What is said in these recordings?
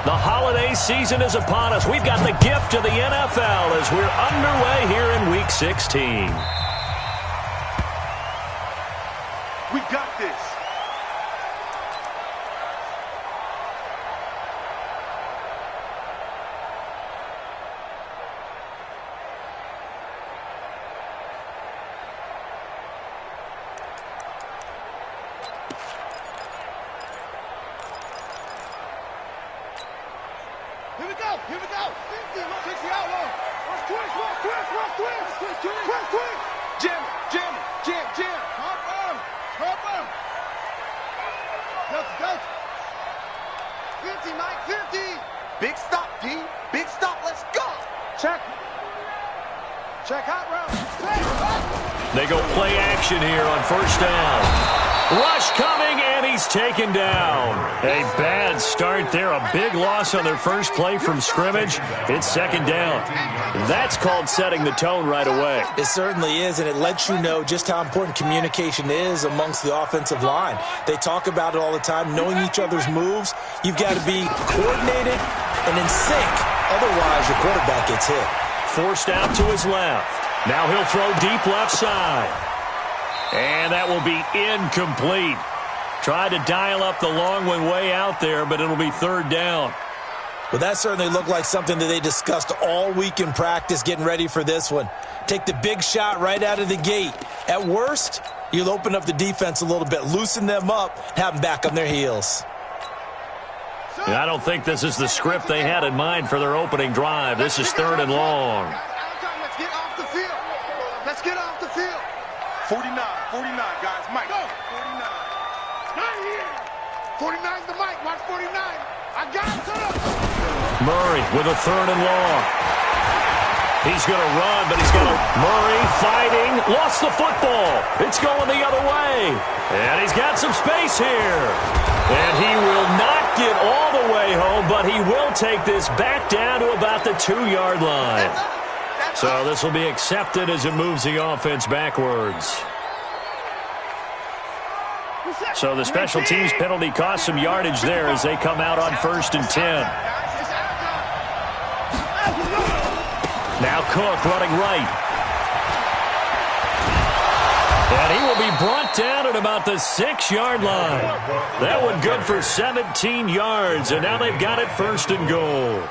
The holiday season is upon us. We've got the gift of the NFL as we're underway here in Week 16. We got this. Here we go. 50, 60 out low. Watch twist. Jim. Hop him. Delta. 50, Mike, 50. Big stop, D. Big stop. Let's go. Check hot round. They go play action here on first down. Rush coming, and he's taken down. A bad start there. A big loss on their first play from scrimmage. It's second down. That's called setting the tone right away. It certainly is, and it lets you know just how important communication is amongst the offensive line. They talk about it all the time, knowing each other's moves. You've got to be coordinated and in sync. Otherwise, your quarterback gets hit. Forced out to his left. Now he'll throw deep left side. And that will be incomplete. Tried to dial up the long one way out there, but it'll be third down. Well, that certainly looked like something that they discussed all week in practice getting ready for this one. Take the big shot right out of the gate. At worst, you'll open up the defense a little bit, loosen them up, have them back on their heels. And I don't think this is the script they had in mind for their opening drive. This is third and long. Let's get off the field. 49, guys. Mike. Go. 49. 49's the mic. Watch 49. I got it. Murray with a third and long. He's going to run, but he's going to... Murray fighting. Lost the football. It's going the other way. And he's got some space here. And he will not get all the way home, but he will take this back down to about the 2-yard line. So this will be accepted as it moves the offense backwards. So the special teams penalty cost some yardage there as they come out on 1st and 10. Now Cook running right. And he will be brought down at about the 6-yard line. That one good for 17 yards, and now they've got it 1st and goal.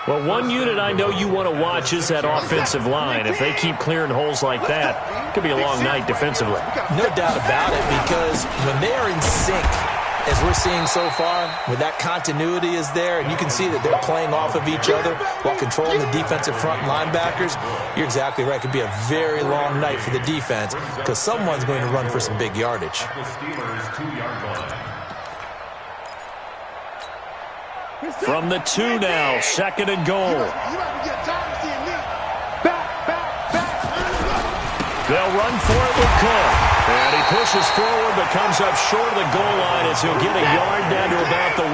Well, one unit I know you want to watch is that offensive line. If they keep clearing holes like that, it could be a long night defensively. No doubt about it, because when they are in sync, as we're seeing so far, when that continuity is there, and you can see that they're playing off of each other while controlling the defensive front linebackers, you're exactly right. It could be a very long night for the defense because someone's going to run for some big yardage. From the 2 now, 2nd and goal. They'll run for it with Cook. And he pushes forward but comes up short of the goal line as he'll get a yard down to about the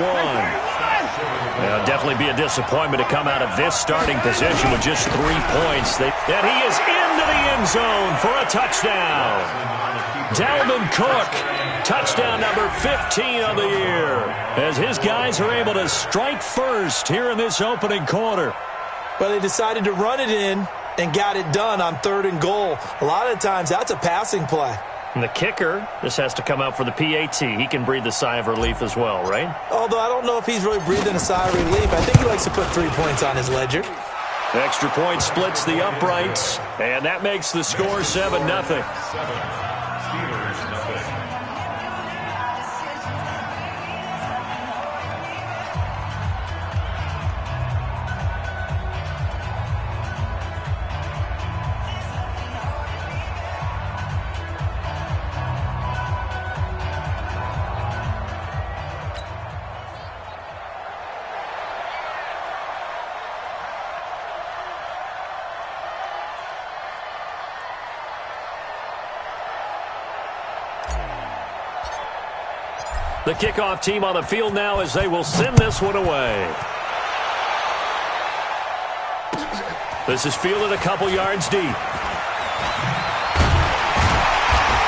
1. It'll definitely be a disappointment to come out of this starting position with just 3 points. And he is into the end zone for a touchdown. Dalvin Cook, touchdown number 15 of the year, as his guys are able to strike first here in this opening quarter. Well, they decided to run it in and got it done on 3rd and goal. A lot of times, that's a passing play. And the kicker, this has to come out for the PAT. He can breathe a sigh of relief as well, right? Although I don't know if he's really breathing a sigh of relief. I think he likes to put 3 points on his ledger. Extra point splits the uprights, and that makes the score 7-0. The kickoff team on the field now as they will send this one away. This is fielded a couple yards deep.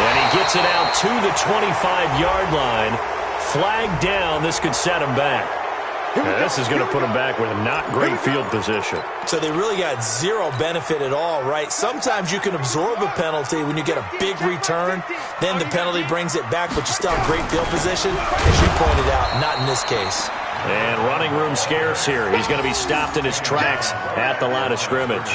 And he gets it out to the 25-yard line. Flag down. This could set him back. This is going to put them back with not great field position. So they really got zero benefit at all, right? Sometimes you can absorb a penalty when you get a big return. Then the penalty brings it back, but you still have great field position. As you pointed out, not in this case. And running room scarce here. He's going to be stopped in his tracks at the line of scrimmage.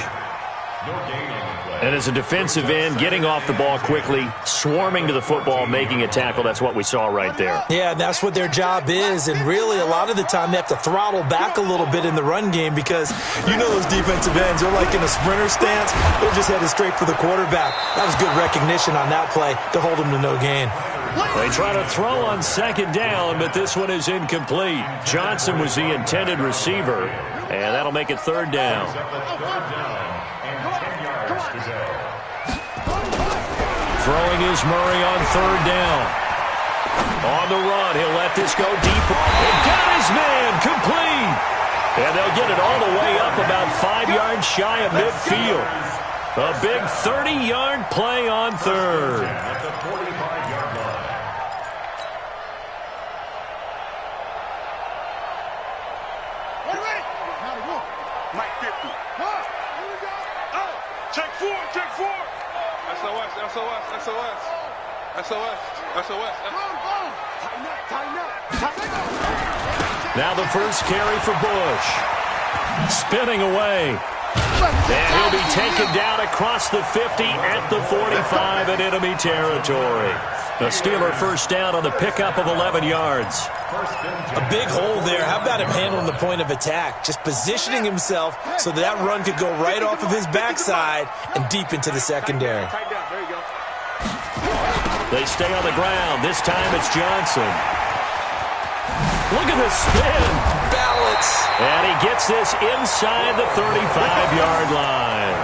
And as a defensive end, getting off the ball quickly, swarming to the football, making a tackle, that's what we saw right there. Yeah, that's what their job is. And really, a lot of the time, they have to throttle back a little bit in the run game because you know those defensive ends, they're like in a sprinter stance. They're just headed straight for the quarterback. That was good recognition on that play to hold him to no gain. They try to throw on second down, but this one is incomplete. Johnson was the intended receiver, and that'll make it third down. Throwing is Murray on third down. On the run, he'll let this go deep. He got his man, complete. And they'll get it all the way up about 5 yards shy of midfield. A big 30-yard play on third. Mike 50. Check four. SOS. Tighten up. Now the first carry for Bush. Spinning away. And he'll be taken down across the 50 at the 45 in enemy territory. A Steeler first down on the pickup of 11 yards. A big hole there. How about him handling the point of attack? Just positioning himself so that run could go right off of his backside and deep into the secondary. They stay on the ground. This time it's Johnson. Look at the spin. Balance. And he gets this inside the 35-yard line.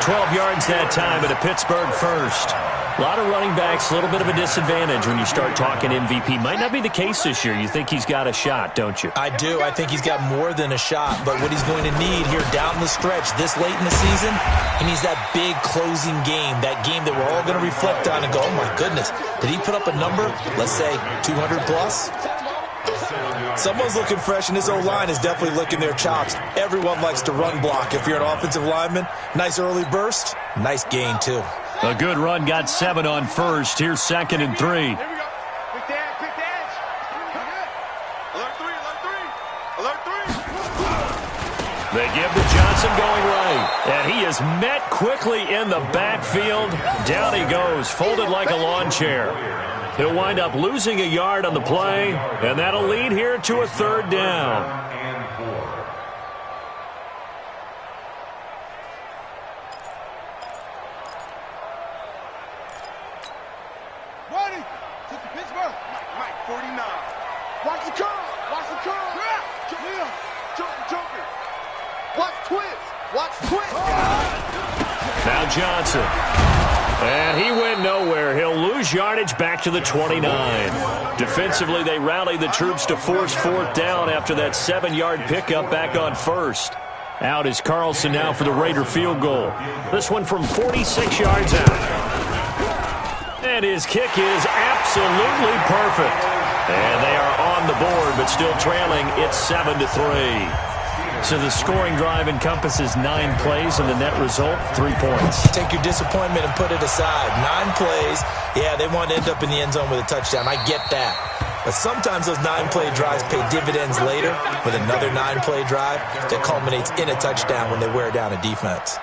12 yards that time at a Pittsburgh first. A lot of running backs, a little bit of a disadvantage when you start talking MVP. Might not be the case this year. You think he's got a shot, don't you? I do. I think he's got more than a shot. But what he's going to need here down the stretch this late in the season, he needs that big closing game, that game that we're all going to reflect on and go, oh, my goodness, did he put up a number, let's say 200 plus? Someone's looking fresh, and his O-line is definitely licking their chops. Everyone likes to run block. If you're an offensive lineman, nice early burst, nice gain, too. A good run, got 7 on first. Here's 2nd and 3. Here we go. Quick dash. Alert three. They give to Johnson going right. And he is met quickly in the backfield. Down he goes, folded like a lawn chair. He'll wind up losing a yard on the play, and that'll lead here to a third down. Mike 49. Watch the curl. Joker. Watch twist. Now Johnson. And he went nowhere. He'll lose yardage back to the 29. Defensively, they rallied the troops to force fourth down after that 7-yard pickup back on first. Out is Carlson now for the Raider field goal. This one from 46 yards out. And his kick is absolutely perfect. And they are on the board, but still trailing. It's 7-3. So the scoring drive encompasses 9 plays, and the net result, 3 points. Take your disappointment and put it aside. 9 plays, yeah, they want to end up in the end zone with a touchdown. I get that. But sometimes those 9-play drives pay dividends later with another 9-play drive that culminates in a touchdown when they wear down a defense.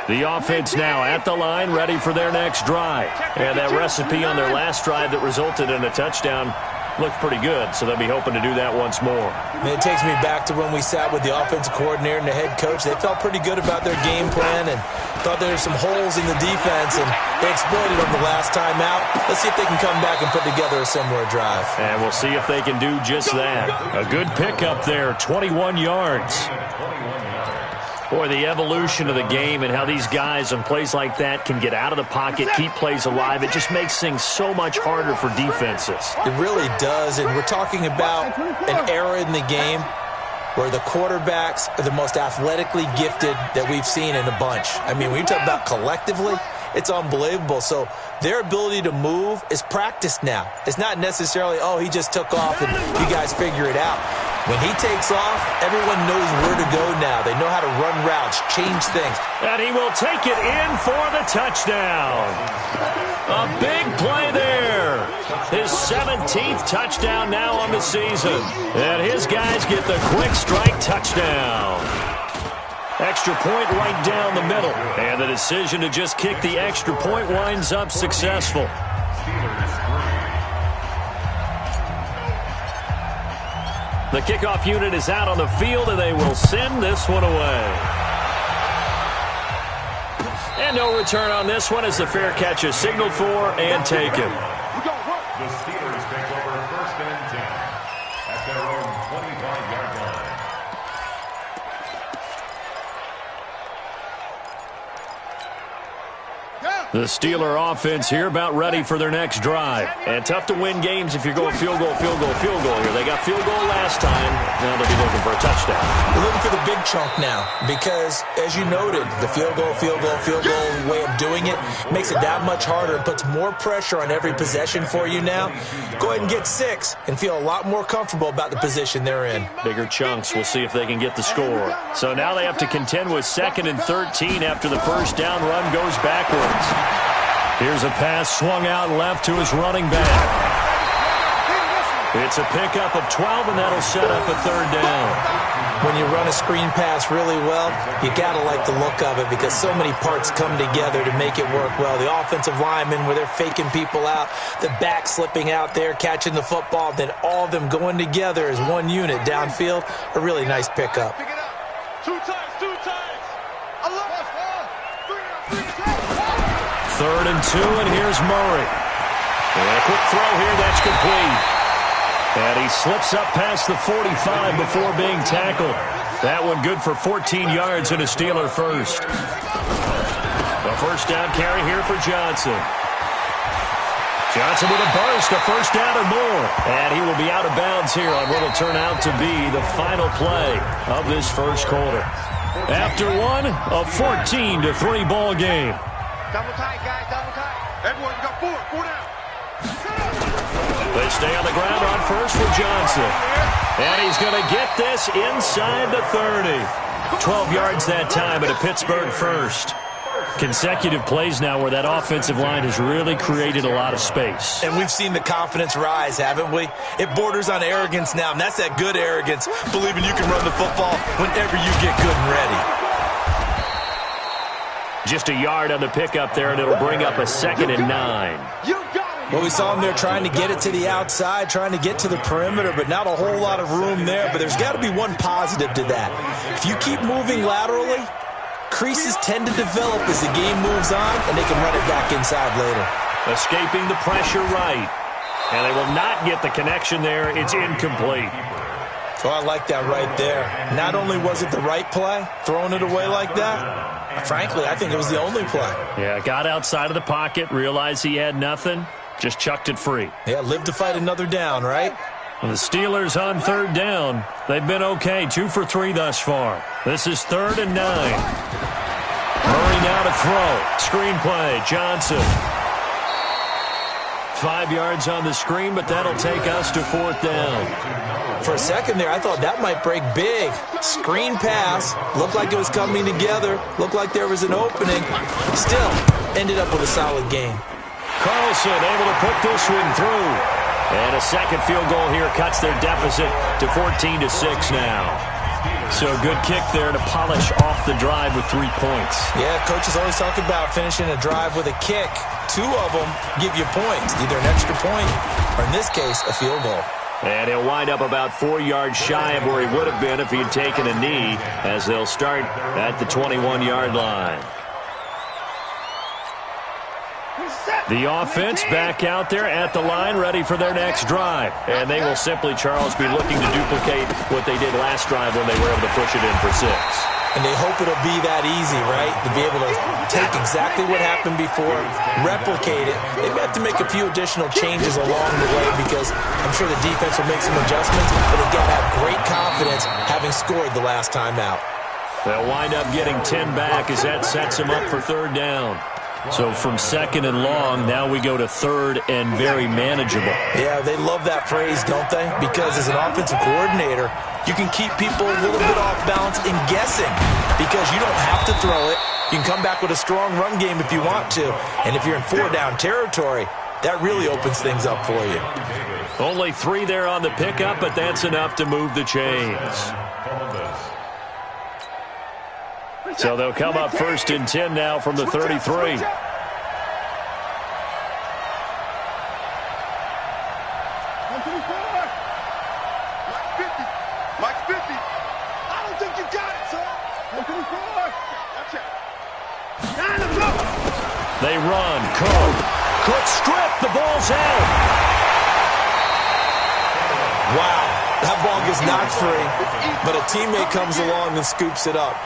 The offense now at the line, ready for their next drive. And that recipe on their last drive that resulted in a touchdown looked pretty good, so they'll be hoping to do that once more. It takes me back to when we sat with the offensive coordinator and the head coach. They felt pretty good about their game plan and thought there were some holes in the defense, and they exploited them the last time out. Let's see if they can come back and put together a similar drive. And we'll see if they can do just that. A good pickup there, 21 yards. Boy, the evolution of the game and how these guys on plays like that can get out of the pocket, keep plays alive, it just makes things so much harder for defenses. It really does, and we're talking about an era in the game where the quarterbacks are the most athletically gifted that we've seen in a bunch. I mean, when you talk about collectively, it's unbelievable. So their ability to move is practiced now. It's not necessarily, oh, he just took off and you guys figure it out. When he takes off, everyone knows where to go now. They know how to run routes, change things. And he will take it in for the touchdown. A big play there. His 17th touchdown now on the season. And his guys get the quick strike touchdown. Extra point right down the middle. And the decision to just kick the extra point winds up successful. The kickoff unit is out on the field, and they will send this one away. And no return on this one as the fair catch is signaled for and taken. The Steelers take over 1st and 10 at their own 25-yard line. The Steeler offense here about ready for their next drive. And tough to win games if you're going field goal, field goal, field goal here. They got field goal last time. Now they'll be looking for a touchdown. They're looking for the big chunk now because, as you noted, the field goal way of doing it makes it that much harder and puts more pressure on every possession for you now. Go ahead and get 6 and feel a lot more comfortable about the position they're in. Bigger chunks. We'll see if they can get the score. So now they have to contend with 2nd and 13 after the first down run goes backwards. Here's a pass swung out left to his running back. It's a pickup of 12, and that'll set up a 3rd down. When you run a screen pass really well, you got to like the look of it because so many parts come together to make it work well. The offensive linemen, where they're faking people out, the back slipping out there, catching the football, then all of them going together as one unit downfield. A really nice pickup. Pick it up. 2 times. 3rd and 2, and here's Murray. And a quick throw here, that's complete. And he slips up past the 45 before being tackled. That one good for 14 yards and a Steeler first. A first down carry here for Johnson. Johnson with a burst, a first down or more. And he will be out of bounds here on what will turn out to be the final play of this first quarter. After one, a 14-3 ball game. Double tight, guys, double tight. Everyone, we got 4 down. They stay on the ground on first for Johnson. And he's going to get this inside the 30. 12 yards that time at a Pittsburgh first. Consecutive plays now where that offensive line has really created a lot of space. And we've seen the confidence rise, haven't we? It borders on arrogance now, and that's that good arrogance, believing you can run the football whenever you get good and ready. Just a yard on the pickup there, and it'll bring up a 2nd and 9. Well, we saw him there trying to get it to the outside, trying to get to the perimeter, but not a whole lot of room there. But there's got to be one positive to that. If you keep moving laterally, creases tend to develop as the game moves on, and they can run it back inside later. Escaping the pressure right. And they will not get the connection there. It's incomplete. So I like that right there. Not only was it the right play, throwing it away like that, frankly, I think it was the only play. Yeah, got outside of the pocket, realized he had nothing, just chucked it free. Yeah, live to fight another down, right? Well, the Steelers on 3rd down. They've been okay, 2 for 3 thus far. This is 3rd and 9. Murray now to throw. Screen play, Johnson. 5 yards on the screen, but that'll take us to 4th down. For a second there, I thought that might break big. Screen pass. Looked like it was coming together. Looked like there was an opening. Still, ended up with a solid game. Carlson able to put this one through. And a second field goal here cuts their deficit to 14-6 now. So a good kick there to polish off the drive with 3 points. Yeah, coaches always talk about finishing a drive with a kick. 2 of them give you points, either an extra point or, in this case, a field goal. And he'll wind up about 4 yards shy of where he would have been if he had taken a knee, as they'll start at the 21-yard line. The offense back out there at the line, ready for their next drive. And they will simply, Charles, be looking to duplicate what they did last drive when they were able to push it in for 6. And they hope it'll be that easy, right? To be able to take exactly what happened before, replicate it. They may have to make a few additional changes along the way because I'm sure the defense will make some adjustments, but they've got to have great confidence having scored the last time out. They'll wind up getting 10 back as that sets them up for 3rd down. So from second and long, now we go to third and very manageable. Yeah, they love that phrase, don't they? Because as an offensive coordinator, you can keep people a little bit off balance and guessing because you don't have to throw it. You can come back with a strong run game if you want to. And if you're in four-down territory, that really opens things up for you. Only 3 there on the pickup, but that's enough to move the chains. So they'll come up first and 10 now from the 33. They run. Cook stripped. The ball's out. Wow. That ball gets knocked free, but a teammate comes along and scoops it up.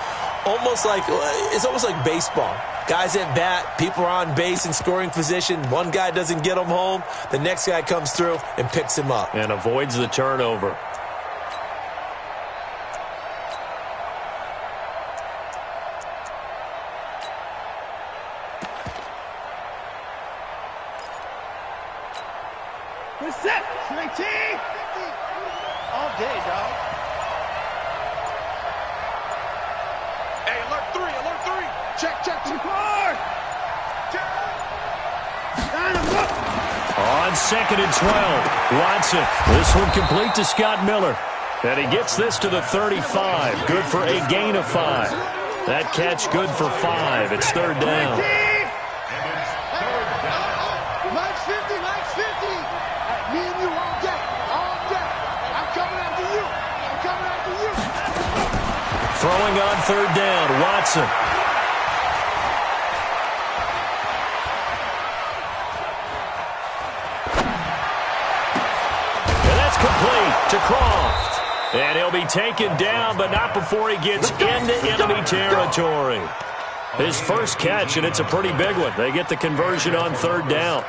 It's almost like baseball. Guys at bat, people are on base in scoring position. One guy doesn't get him home. The next guy comes through and picks him up. And avoids the turnover. Set. 19. All day, dog. Hey, alert 3, alert 3. Check. On second and 12, Watson. This one complete to Scott Miller. And he gets this to the 35. Good for a gain of 5. That catch good for 5. It's third down. Mike's 50. Me and you all day. I'm coming after you. Throwing on third down, Watson. And that's complete to Croft. And he'll be taken down, but not before he gets into enemy territory. His first catch, and it's a pretty big one. They get the conversion on third down.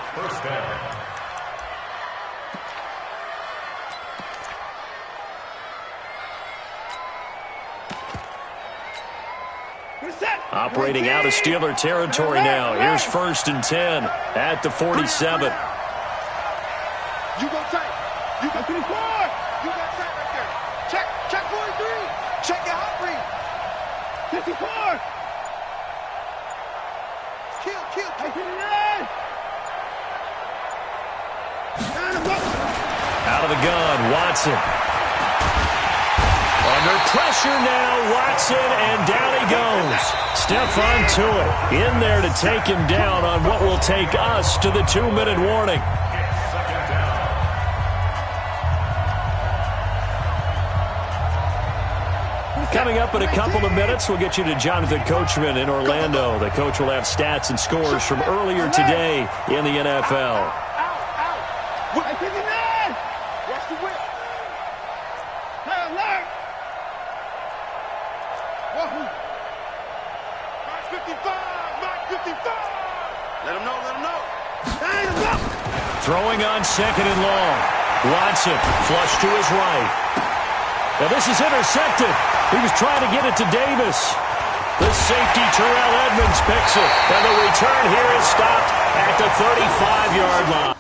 Operating out of Steeler territory now. Here's first and 10 at the 47. You go tight. You go 24. You got tight right there. Check 43. Check your hot read. 54. Kill. 59. Out of the gun, Watson. Under pressure now, Watson, and down he goes. Stephon Tuitt in there to take him down on what will take us to the 2-minute warning. Coming up in a couple of minutes, we'll get you to Jonathan Coachman in Orlando. The coach will have stats and scores from earlier today in the NFL. Watch the whip. Hey, alert. Mark 55. Let him know. Throwing on second and long. Watson, flush to his right. Now this is intercepted. He was trying to get it to Davis. The safety, Terrell Edmonds, picks it. And the return here is stopped at the 35-yard line.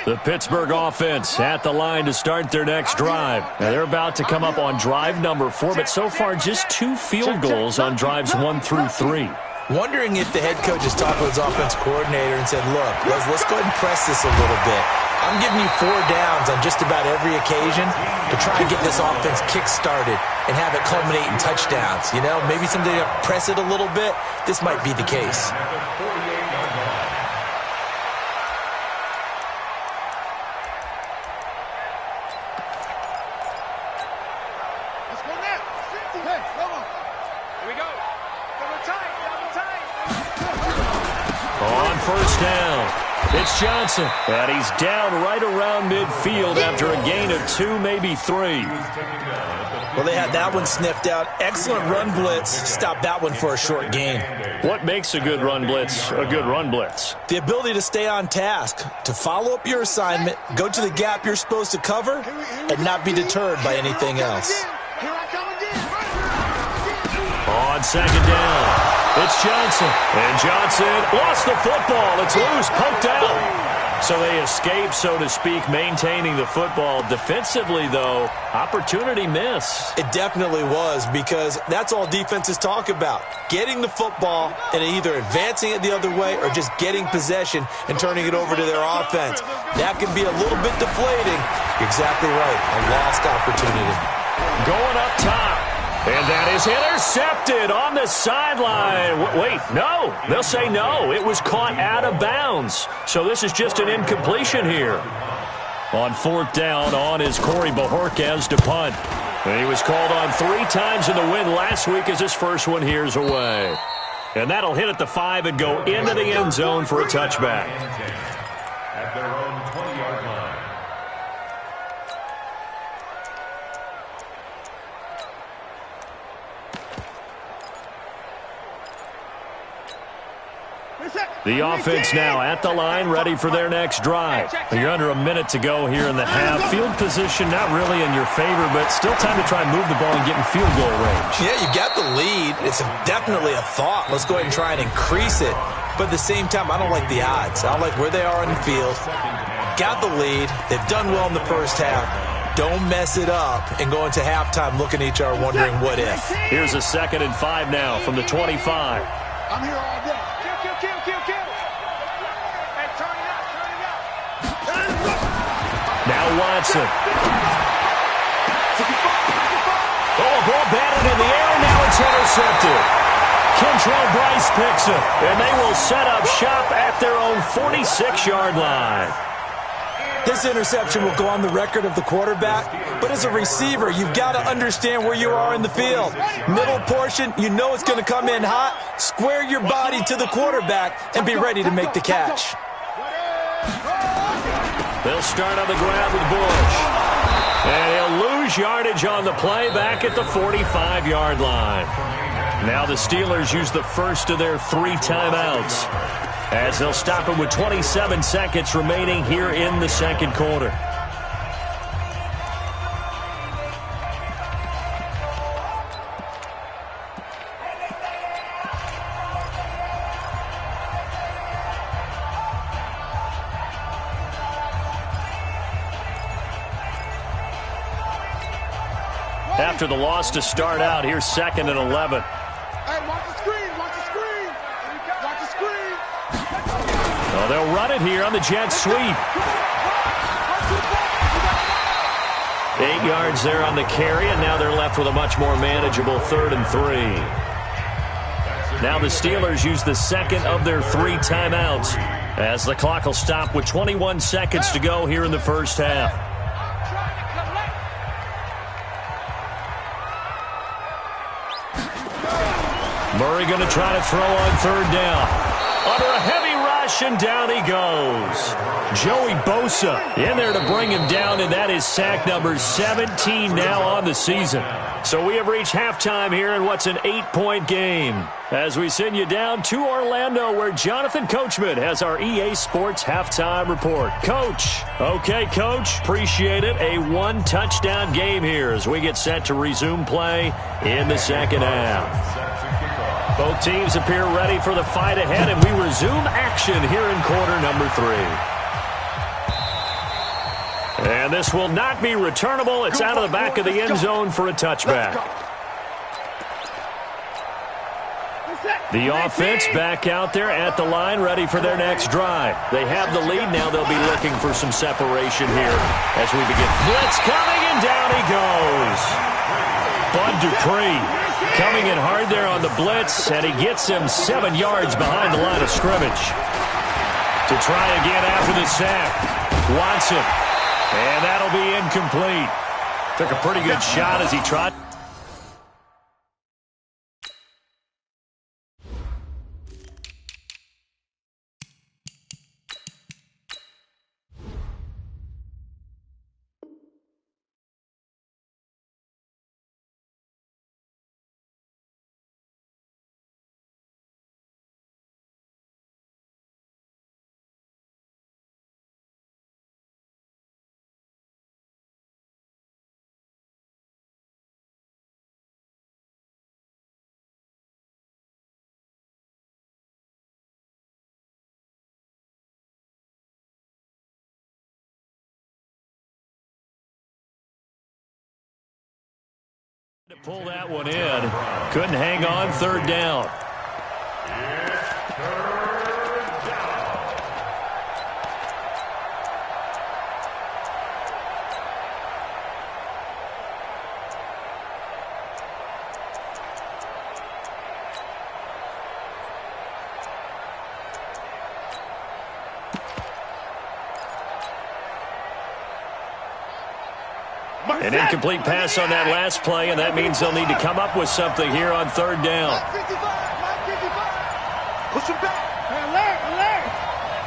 The Pittsburgh offense at the line to start their next drive. Now they're about to come up on drive number 4, but so far just 2 field goals on drives 1 through 3. Wondering if the head coach has talked to his offense coordinator and said, look, let's go ahead and press this a little bit. I'm giving you 4 downs on just about every occasion to try and get this offense kick-started and have it culminate in touchdowns. You know, maybe someday to press it a little bit. This might be the case. On first down, it's Johnson. And he's down right around midfield after a gain of 2, maybe 3. Well, they had that one sniffed out. Excellent run blitz. Stopped that one for a short gain. What makes a good run blitz a good run blitz? The ability to stay on task, to follow up your assignment, go to the gap you're supposed to cover, and not be deterred by anything else. On second down, it's Johnson. And Johnson lost the football. It's loose, poked out. So they escape, so to speak, maintaining the football. Defensively, though, opportunity miss. It definitely was, because that's all defenses talk about. Getting the football and either advancing it the other way or just getting possession and turning it over to their offense. That can be a little bit deflating. You're exactly right. A lost opportunity. Going up top. And that is intercepted on the sideline. Wait, no. They'll say no. It was caught out of bounds. So this is just an incompletion here. On fourth down, on is Corey Bojorquez to punt. And he was called on 3 times in the win last week as his first one here's away. And that'll hit at the 5 and go into the end zone for a touchback. At their own 20-yard line. The offense now at the line, ready for their next drive. You're under a minute to go here in the half. Field position not really in your favor, but still time to try and move the ball and get in field goal range. Yeah, you got the lead. It's definitely a thought. Let's go ahead and try and increase it. But at the same time, I don't like the odds. I don't like where they are on the field. Got the lead. They've done well in the first half. Don't mess it up and go into halftime looking at each other wondering what if. Here's a 2nd and 5 now from the 25. I'm here all day. Kill. Hey, turn it up. Now Watson. Oh, a ball batted in the air, and now it's intercepted. Kentrell Brice picks it, and they will set up shop at their own 46-yard line. This interception will go on the record of the quarterback, but as a receiver, you've got to understand where you are in the field. Middle portion, you know it's going to come in hot. Square your body to the quarterback and be ready to make the catch. They'll start on the ground with Bush. And he'll lose yardage on the play back at the 45-yard line. Now the Steelers use the first of their 3 timeouts, as they'll stop him with 27 seconds remaining here in the second quarter. After the loss to start out, here's 2nd and 11. Hey, watch the screen. Watch the screen. Oh, they'll run it here on the jet sweep. 8 yards there on the carry, and now they're left with a much more manageable 3rd and 3. Now the Steelers use the second of their 3 timeouts, as the clock will stop with 21 seconds to go here in the first half. Murray going to try to throw on 3rd down. Under a heavy rush, and down he goes. Joey Bosa in there to bring him down, and that is sack number 17 now on the season. So we have reached halftime here in what's an 8-point game, as we send you down to Orlando, where Jonathan Coachman has our EA Sports halftime report. Coach. Okay, Coach. Appreciate it. A 1-touchdown game here as we get set to resume play in the second half. Both teams appear ready for the fight ahead, and we resume action here in quarter number 3. And this will not be returnable. It's out of the back of the end zone for a touchback. The offense back out there at the line, ready for their next drive. They have the lead. Now they'll be looking for some separation here as we begin. Blitz coming, and down he goes. Bud Dupree coming in hard there on the blitz, and he gets him 7 yards behind the line of scrimmage. To try again after the sack. Watson. And that'll be incomplete. Took a pretty good shot as he tried. To pull that one in. Couldn't hang on, third down. An incomplete pass on that last play, and that means they'll need to come up with something here on third down. Push him back. Alert, alert.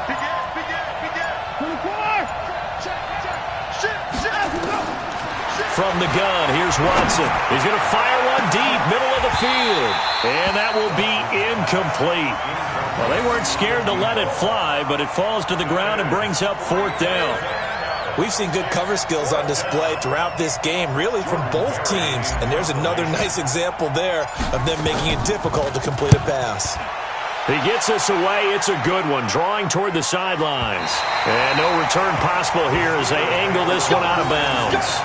Big ass, big ass, big ass. 24. Check. From the gun, here's Watson. He's going to fire one deep, middle of the field. And that will be incomplete. Well, they weren't scared to let it fly, but it falls to the ground and brings up fourth down. We've seen good cover skills on display throughout this game, really from both teams. And there's another nice example there of them making it difficult to complete a pass. He gets us away. It's a good one, drawing toward the sidelines. And no return possible here as they angle this one out of bounds.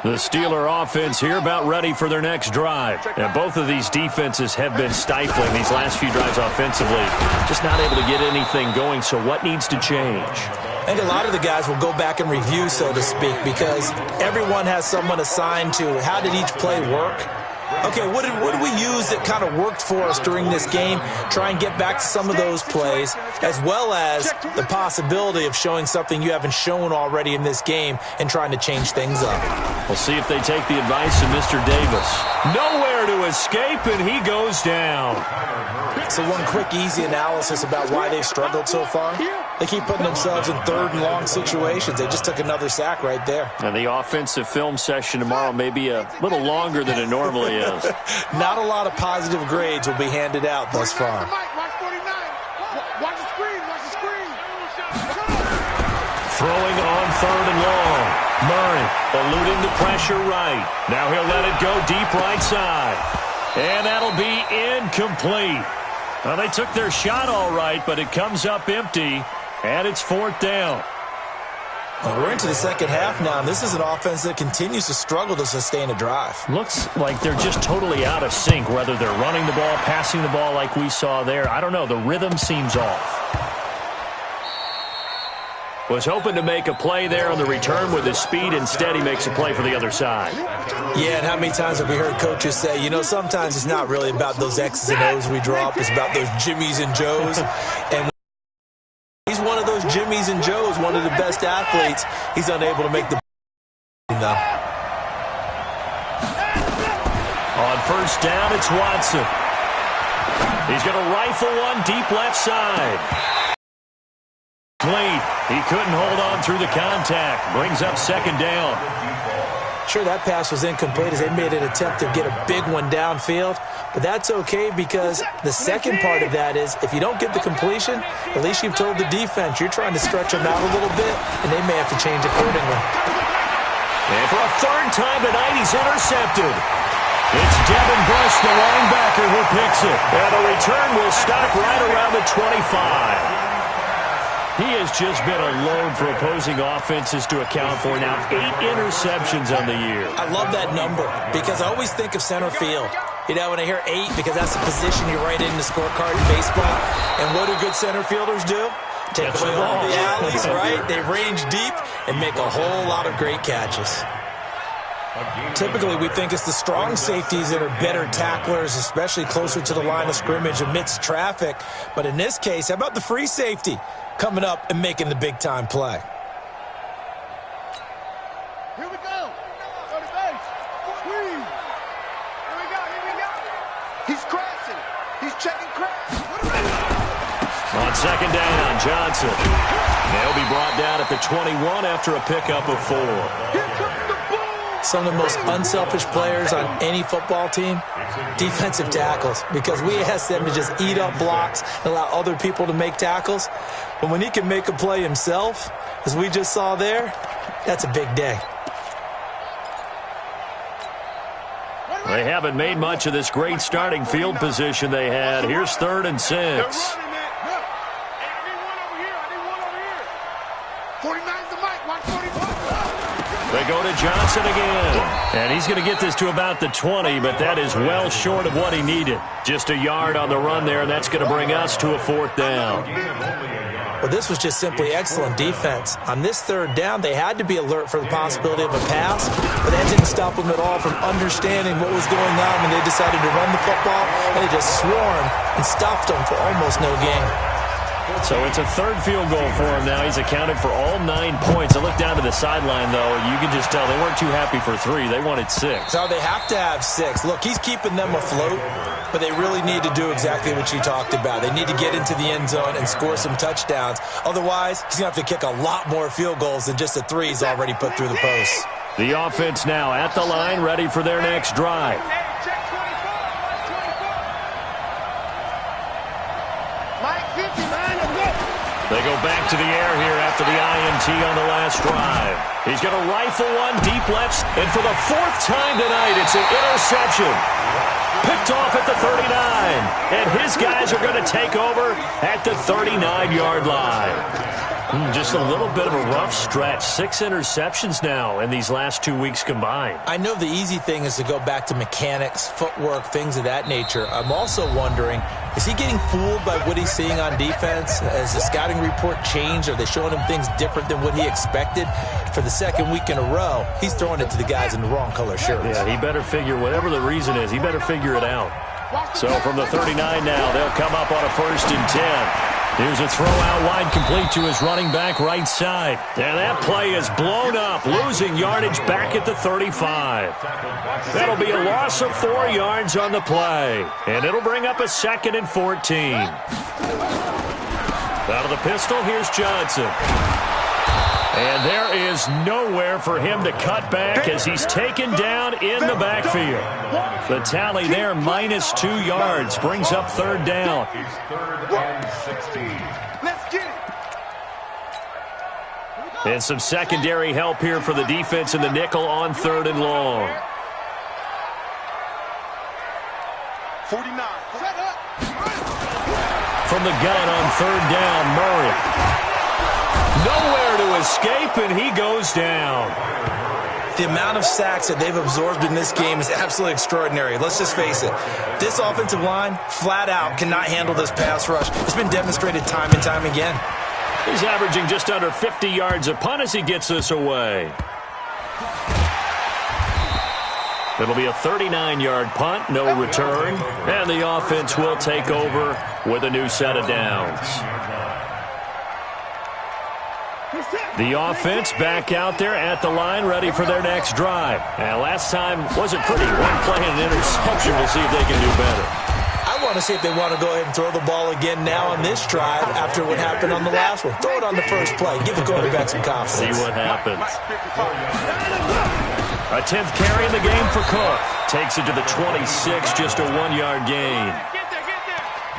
The Steeler offense here about ready for their next drive. And both of these defenses have been stifling these last few drives offensively. Just not able to get anything going, so what needs to change? I think a lot of the guys will go back and review, so to speak, because everyone has someone assigned to how did each play work. Okay, what did we use that kind of worked for us during this game? Try and get back to some of those plays, as well as the possibility of showing something you haven't shown already in this game and trying to change things up. We'll see if they take the advice of Mr. Davis. Nowhere to escape, and he goes down. So one quick, easy analysis about why they've struggled so far. They keep putting themselves in third and long situations. They just took another sack right there. And the offensive film session tomorrow may be a little longer than it normally is. Not a lot of positive grades will be handed out thus far. Watch the screen, watch the screen. Throwing on third and long. Murray eluding the pressure right. Now he'll let it go deep right side. And that'll be incomplete. Well, they took their shot all right, but it comes up empty, and it's fourth down. Well, we're into the second half now, and this is an offense that continues to struggle to sustain a drive. Looks like they're just totally out of sync, whether they're running the ball, passing the ball like we saw there. I don't know. The rhythm seems off. Was hoping to make a play there on the return with his speed. Instead, he makes a play for the other side. Yeah, and how many times have we heard coaches say, you know, sometimes it's not really about those X's and O's we draw up. It's about those Jimmies and Joes. And he's one of those Jimmies and Joes, one of the best athletes. He's unable to make the though. On first down, it's Watson. He's going to rifle one deep left side. He couldn't hold on through the contact. Brings up second down. Sure, that pass was incomplete as they made an attempt to get a big one downfield, But that's okay because the second part of that is if you don't get the completion, at least you've told the defense you're trying to stretch them out a little bit, and they may have to change accordingly. And for a third time tonight, he's intercepted. It's Devin Bush, the linebacker, who picks it. And the return will stop right around the 25. He has just been a load for opposing offenses to account for. Now 8 interceptions on the year. I love that number because I always think of center field. You know, when I hear 8, because that's the position you write in the scorecard in baseball. And what do good center fielders do? Take away all the alleys, right? They range deep and make a whole lot of great catches. Typically, we think it's the strong safeties that are better tacklers, especially closer to the line of scrimmage amidst traffic. But in this case, how about the free safety coming up and making the big-time play? Here we go. Go to base. Squeeze. Here we go. He's crashing. He's checking crash. On second down, Johnson. They'll be brought down at the 21 after a pickup of 4. Here comes the ball. Some of the most unselfish players on any football team, defensive tackles, because we ask them to just eat up blocks and allow other people to make tackles. But when he can make a play himself, as we just saw there, that's a big day. They haven't made much of this great starting field position they had. Here's 3rd and 6. They're running it. Look. Hey, I need one over here. 49's the mic. Watch 45. They go to Johnson again. And he's going to get this to about the 20, but that is well short of what he needed. Just a yard on the run there, and that's going to bring us to a 4th down. Well, this was just simply excellent defense. On this 3rd down, they had to be alert for the possibility of a pass, but that didn't stop them at all from understanding what was going on when they decided to run the football, and they just swarmed and stuffed them for almost no gain. So it's a 3rd field goal for him now. He's accounted for all 9 points. I look down to the sideline, though. You can just tell they weren't too happy for 3. They wanted 6. So they have to have 6. Look, he's keeping them afloat, but they really need to do exactly what you talked about. They need to get into the end zone and score some touchdowns. Otherwise, he's going to have to kick a lot more field goals than just the 3 he's already put through the post. The offense now at the line, ready for their next drive. They go back to the air here after the INT on the last drive. He's going to rifle one deep left, and for the 4th time tonight, it's an interception. Picked off at the 39, and his guys are going to take over at the 39-yard line. Just a little bit of a rough stretch. 6 interceptions now in these last 2 weeks combined. I know the easy thing is to go back to mechanics, footwork, things of that nature. I'm also wondering, is he getting fooled by what he's seeing on defense? Has the scouting report changed? Are they showing him things different than what he expected? For the 2nd week in a row, he's throwing it to the guys in the wrong color shirts. Yeah, he better figure, whatever the reason is, he better figure it out. So from the 39 now, they'll come up on a 1st and 10. Here's a throw out wide, complete to his running back right side. And that play is blown up, losing yardage back at the 35. That'll be a loss of 4 yards on the play. And it'll bring up a 2nd and 14. Out of the pistol, here's Johnson. And there is nowhere for him to cut back as he's taken down in the backfield. The tally there, minus 2 yards, brings up 3rd down. It's 3rd and 16. Let's get it. And some secondary help here for the defense in the nickel on 3rd and long. 49. Set up. From the gun on 3rd down, Murray. Nowhere to escape, and he goes down. The amount of sacks that they've absorbed in this game is absolutely extraordinary. Let's just face it. This offensive line, flat out, cannot handle this pass rush. It's been demonstrated time and time again. He's averaging just under 50 yards a punt as he gets this away. It'll be a 39-yard punt, no return, and the offense will take over with a new set of downs. The offense back out there at the line, ready for their next drive. And last time wasn't pretty. One play and an interception. We'll see if they can do better. I want to see if they want to go ahead and throw the ball again now on this drive after what happened on the last one. Throw it on the first play. Give the quarterback some confidence. See what happens. A 10th carry in the game for Cook. Takes it to the 26, just a 1-yard gain.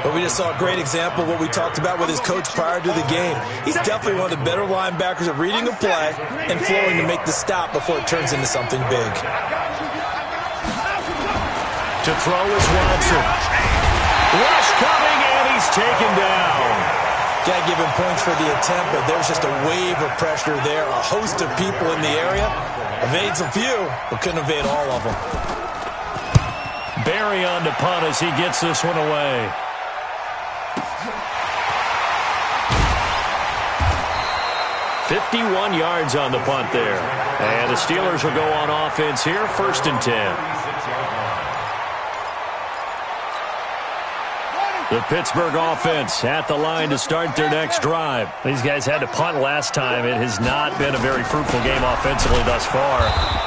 But we just saw a great example of what we talked about with his coach prior to the game. He's definitely one of the better linebackers at reading a play and flowing to make the stop before it turns into something big. To throw is Watson. Rush coming, and he's taken down. Got to give him points for the attempt, but there's just a wave of pressure there. A host of people in the area. Evades a few, but couldn't evade all of them. Barry on to punt as he gets this one away. "51 yards on the punt there. And the Steelers will go on offense here, 1st and 10. The Pittsburgh offense at the line to start their next drive. These guys had to punt last time. It has not been a very fruitful game offensively thus far.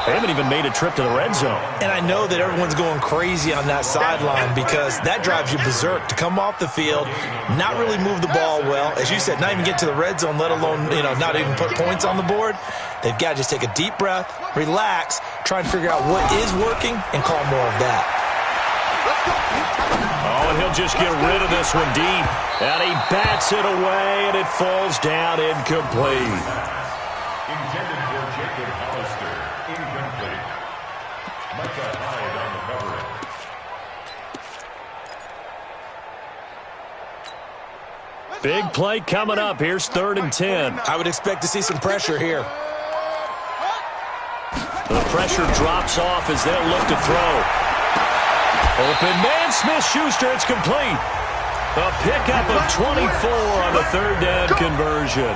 They haven't even made a trip to the red zone. And I know that everyone's going crazy on that sideline because that drives you berserk to come off the field, not really move the ball well. As you said, not even get to the red zone, let alone, not even put points on the board. They've got to just take a deep breath, relax, try and figure out what is working, and call more of that. Oh, and he'll just get rid of this one deep. And he bats it away, and it falls down incomplete. Intended for Jacob Hollister. Incomplete. Micah Hyde on the coverage. Big play coming up. Here's 3rd and 10. I would expect to see some pressure here. The pressure drops off as they'll look to throw. Open man, Smith-Schuster, it's complete. A pickup of 24 on the 3rd down conversion.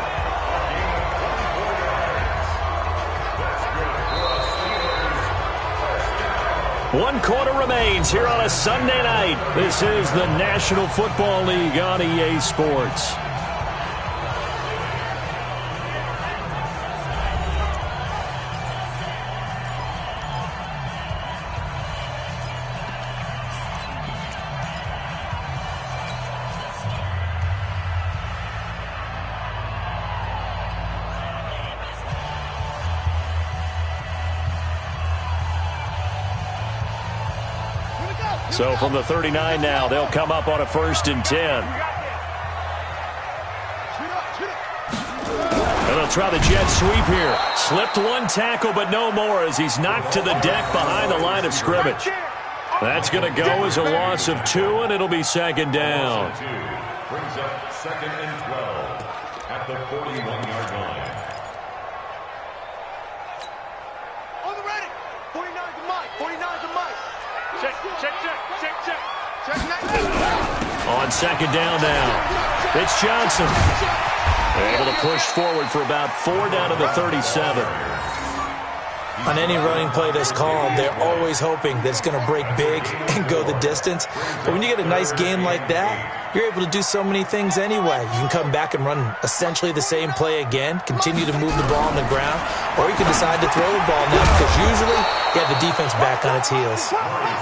One quarter remains here on a Sunday night. This is the National Football League on EA Sports. So from the 39 now, they'll come up on a 1st and 10. And they'll try the jet sweep here. Slipped one tackle, but no more as he's knocked to the deck behind the line of scrimmage. That's going to go as a loss of 2, and it'll be 2nd down. Brings up 2nd and 12 at the 41-yard line. On the ready. 49 to Mike. 49 to Mike. Check. On 2nd down now, it's Johnson. Able to push forward for about 4 down to the 37. On any running play that's called, they're always hoping that it's going to break big and go the distance. But when you get a nice game like that, you're able to do so many things anyway. You can come back and run essentially the same play again, continue to move the ball on the ground, or you can decide to throw the ball now because usually you have the defense back on its heels.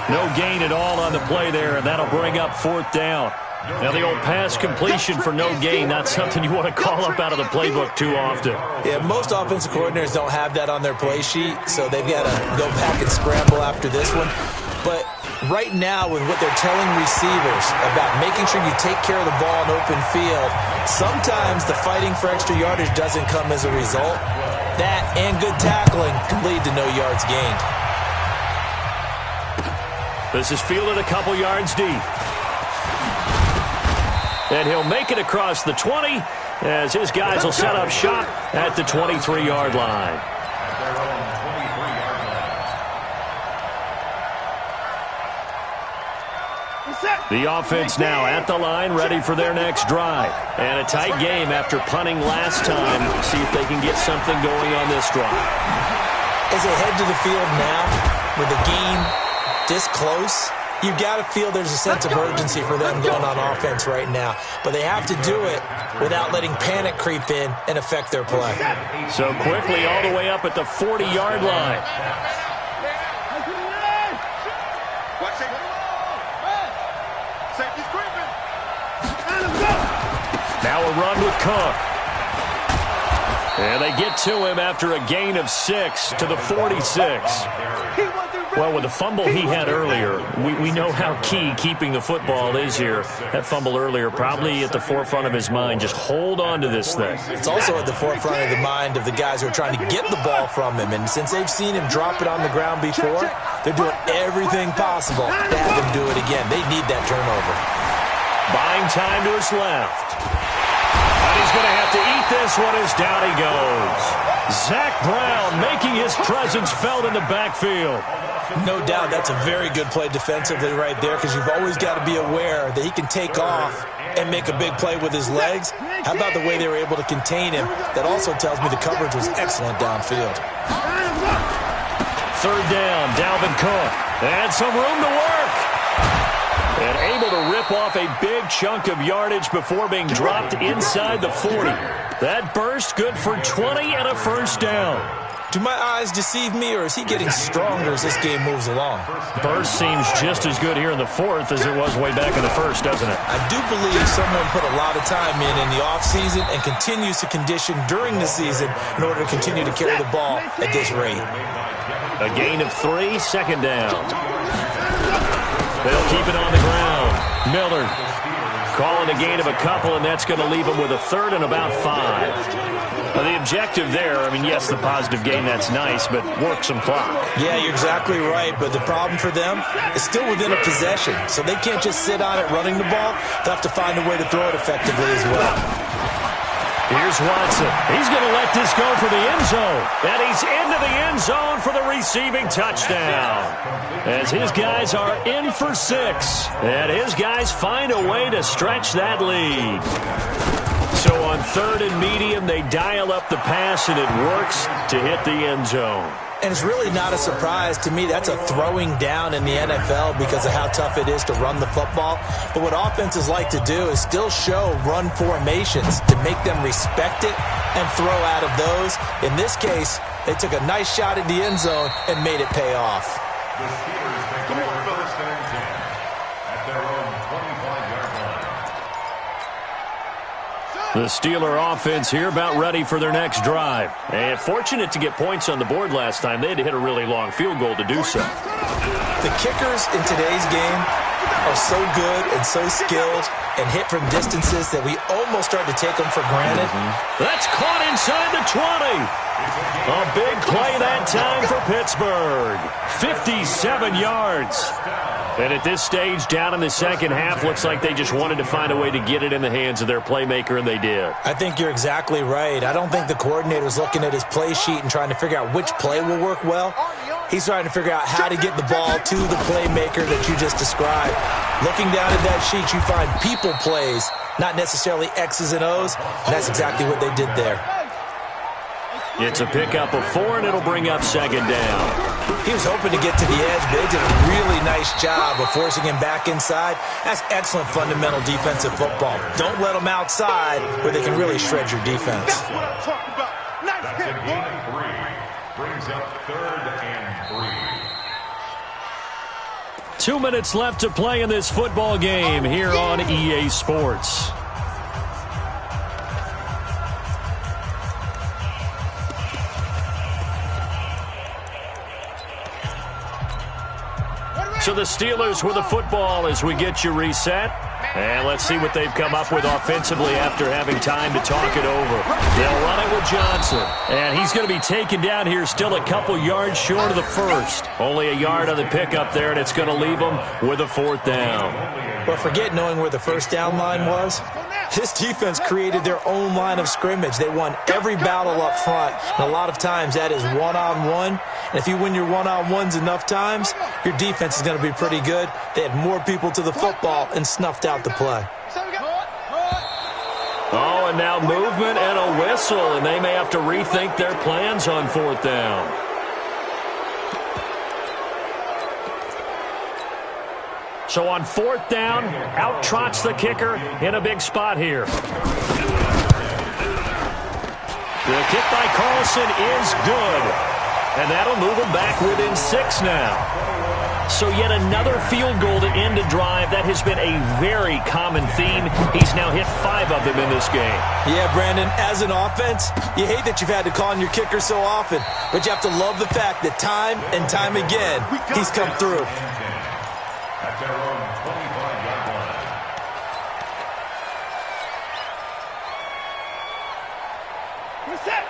No gain at all on the play there, and that'll bring up 4th down. Now the old pass completion for no gain, not something you want to call up out of the playbook too often. Yeah, most offensive coordinators don't have that on their play sheet, so they've got to go back and scramble after this one. But right now, with what they're telling receivers about making sure you take care of the ball in open field, sometimes the fighting for extra yardage doesn't come as a result. That and good tackling can lead to no yards gained. This is fielded a couple yards deep. And he'll make it across the 20 as his guys will set up shop at the 23-yard line. The offense now at the line, ready for their next drive. And a tight game after punting last time. See if they can get something going on this drive. As they head to the field now, with the game this close, you've got to feel there's a sense of urgency for them going on offense right now. But they have to do it without letting panic creep in and affect their play. So quickly all the way up at the 40-yard line. Watch it. Safety's creeping. Now a run with Cook. And they get to him after a gain of 6 to the 46. Well, with the fumble he had earlier, we know how key keeping the football is here. That fumble earlier probably at the forefront of his mind. Just hold on to this thing. It's also at the forefront of the mind of the guys who are trying to get the ball from him. And since they've seen him drop it on the ground before, they're doing everything possible to have him do it again. They need that turnover. Buying time to his left. And he's going to have to eat this one as down he goes. Zach Brown making his presence felt in the backfield. No doubt that's a very good play defensively right there, because you've always got to be aware that he can take off and make a big play with his legs. How about the way they were able to contain him? That also tells me the coverage was excellent downfield. Third down, Dalvin Cook. And some room to work. And able to rip off a big chunk of yardage before being dropped inside the 40. That burst good for 20 and a first down. Do my eyes deceive me, or is he getting stronger as this game moves along? Burst seems just as good here in the fourth as it was way back in the first, doesn't it? I do believe someone put a lot of time in the offseason and continues to condition during the season in order to continue to carry the ball at this rate. A gain of 3, second down. They'll keep it on the ground. Miller calling a gain of a couple, and that's going to leave him with a third and about 5. The objective there, I mean, yes, the positive gain, that's nice, but work some clock. Yeah, you're exactly right, but the problem for them is still within a possession, so they can't just sit on it running the ball. They'll have to find a way to throw it effectively as well. Here's Watson. He's going to let this go for the end zone. And he's into the end zone for the receiving touchdown. As his guys are in for 6. And his guys find a way to stretch that lead. So on third and medium, they dial up the pass, and it works to hit the end zone. And it's really not a surprise to me. That's a throwing down in the NFL because of how tough it is to run the football. But what offenses like to do is still show run formations to make them respect it and throw out of those. In this case, they took a nice shot at the end zone and made it pay off. The Steelers take over first and 10 at their own 25-yard line. The Steeler offense here about ready for their next drive. And fortunate to get points on the board last time. They had to hit a really long field goal to do so. The kickers in today's game are so good and so skilled and hit from distances that we almost start to take them for granted. That's caught inside the 20. A big play that time for Pittsburgh. 57 yards. And at this stage, down in the second half, looks like they just wanted to find a way to get it in the hands of their playmaker, and they did. I think you're exactly right. I don't think the coordinator's looking at his play sheet and trying to figure out which play will work well. He's trying to figure out how to get the ball to the playmaker that you just described. Looking down at that sheet, you find people plays, not necessarily X's and O's, and that's exactly what they did there. It's a pickup of 4, and it'll bring up second down. He was hoping to get to the edge, but they did a really nice job of forcing him back inside. That's excellent fundamental defensive football. Don't let them outside where they can really shred your defense. That's what I'm talking about. Nice That's a hit, gain boy. of 3. Brings up third and 3. 2 minutes left to play in this football game here on EA Sports. So the Steelers with the football as we get you reset. And let's see what they've come up with offensively after having time to talk it over. They'll run it with Johnson. And he's going to be taken down here still a couple yards short of the first. Only a yard on the pickup there, and it's going to leave them with a fourth down. But forget knowing where the first down line was. This defense created their own line of scrimmage. They won every battle up front, and a lot of times that is one-on-one. And if you win your one-on-ones enough times, your defense is going to be pretty good. They had more people to the football and snuffed out the play. Oh, and now movement and a whistle, and they may have to rethink their plans on fourth down. So on fourth down, out trots the kicker in a big spot here. The kick by Carlson is good. And that'll move them back within 6 now. So yet another field goal to end a drive. That has been a very common theme. He's now hit 5 of them in this game. Yeah, Brandon, as an offense, you hate that you've had to call on your kicker so often, but you have to love the fact that time and time again, he's come through. At their own 25-yard line.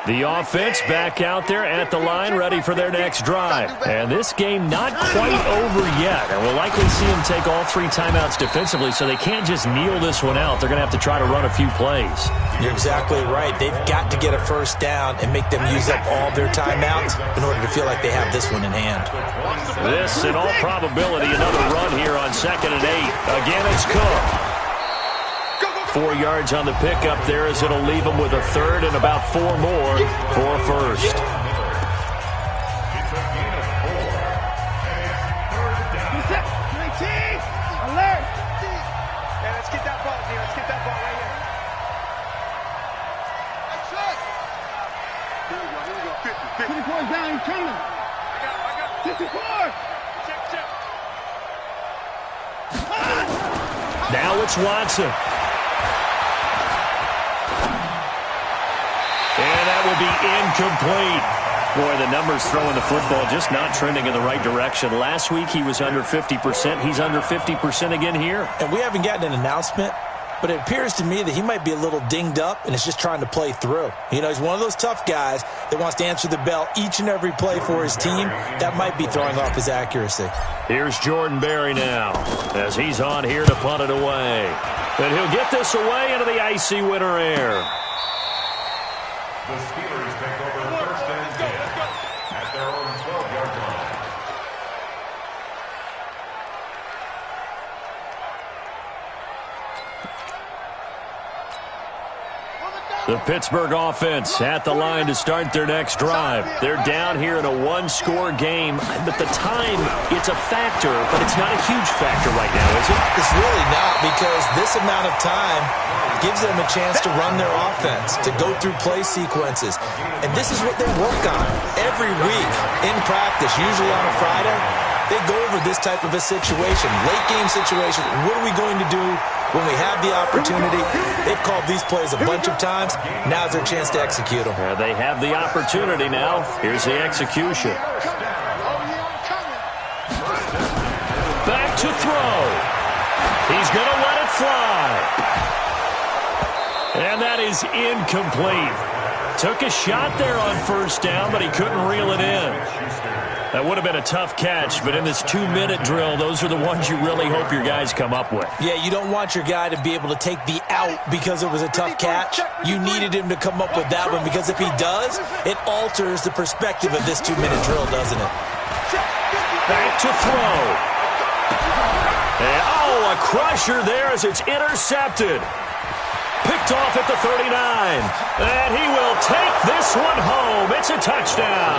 The offense back out there at the line, ready for their next drive. And this game not quite over yet. And we'll likely see them take all 3 timeouts defensively, so they can't just kneel this one out. They're going to have to try to run a few plays. You're exactly right. They've got to get a first down and make them use up all their timeouts in order to feel like they have this one in hand. This, in all probability, another run here on 2nd and 8. Again, it's Cook. 4 yards on the pickup there as it'll leave them with a third and about 4 more for a first. It's a gain of 4. And it's 3rd down. Alert! Yeah, let's get that ball, man. Let's get that ball right here. Here we go. 50. 54 down, he's coming. I got 54. Check. Now it's Watson. And that will be incomplete. Boy, the numbers throwing the football just not trending in the right direction. Last week he was under 50%. He's under 50% again here. And we haven't gotten an announcement, but it appears to me that he might be a little dinged up and is just trying to play through. You know, he's one of those tough guys that wants to answer the bell each and every play for his team. That might be throwing off his accuracy. Here's Jordan Berry now as he's on here to punt it away. And he'll get this away into the icy winter air. The Steelers take over 1st and 10 at their own 12-yard line. The Pittsburgh offense at the line to start their next drive. They're down here in a 1-score game, but the time, it's a factor, but it's not a huge factor right now, is it? It's really not, because this amount of time gives them a chance to run their offense, to go through play sequences. And this is what they work on every week in practice, usually on a Friday. They go over this type of a situation, late game situation. What are we going to do when we have the opportunity? They've called these plays a bunch of times. Now's their chance to execute them. They have the opportunity now. Here's the execution. Back to throw. He's going to let it fly. And that is incomplete. Took a shot there on 1st down, but he couldn't reel it in. That would have been a tough catch, but in this 2-minute drill, those are the ones you really hope your guys come up with. Yeah, you don't want your guy to be able to take the out because it was a tough catch. You needed him to come up with that one, because if he does, it alters the perspective of this 2-minute drill, doesn't it? Back to throw. And, a crusher there as it's intercepted. Picked off at the 39. And he will take this one home. It's a touchdown.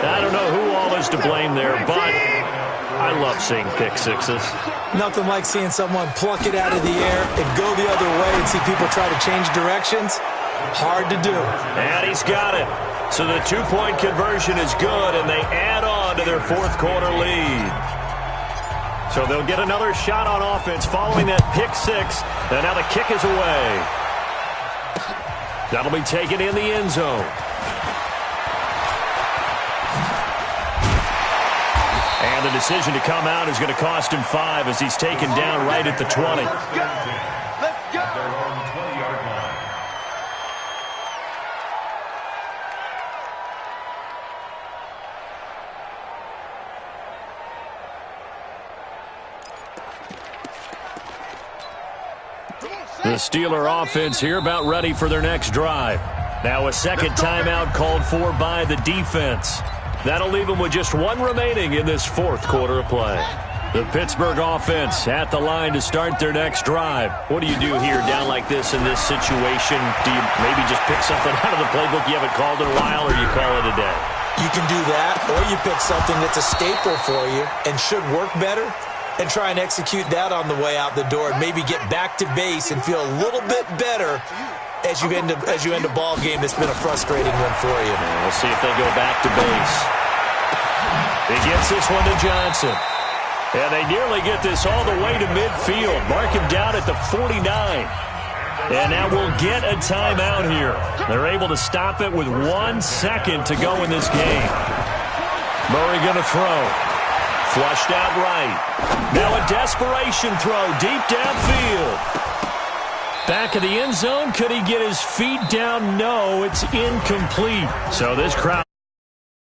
I don't know who all is to blame there, but I love seeing pick sixes. Nothing like seeing someone pluck it out of the air and go the other way and see people try to change directions. Hard to do. And he's got it. So the 2-point conversion is good, and they add on to their 4th quarter lead. So they'll get another shot on offense following that pick 6, and now the kick is away. That'll be taken in the end zone. And the decision to come out is going to cost him 5 as he's taken down right at the 20. Let's go. At their own 20-yard line. The Steeler offense here about ready for their next drive. Now a second timeout called for by the defense. That'll leave them with just 1 remaining in this 4th quarter of play. The Pittsburgh offense at the line to start their next drive. What do you do here down like this in this situation? Do you maybe just pick something out of the playbook you haven't called in a while, or you call it a day? You can do that, or you pick something that's a staple for you and should work better and try and execute that on the way out the door and maybe get back to base and feel a little bit better as you end a ball game that's been a frustrating one for you. We'll see if they go back to base. He gets this one to Johnson. And they nearly get this all the way to midfield. Mark him down at the 49. And now we'll get a timeout here. They're able to stop it with 1 second to go in this game. Murray going to throw. Flushed out right. Now a desperation throw deep downfield. Back of the end zone. Could he get his feet down? No, it's incomplete. So this crowd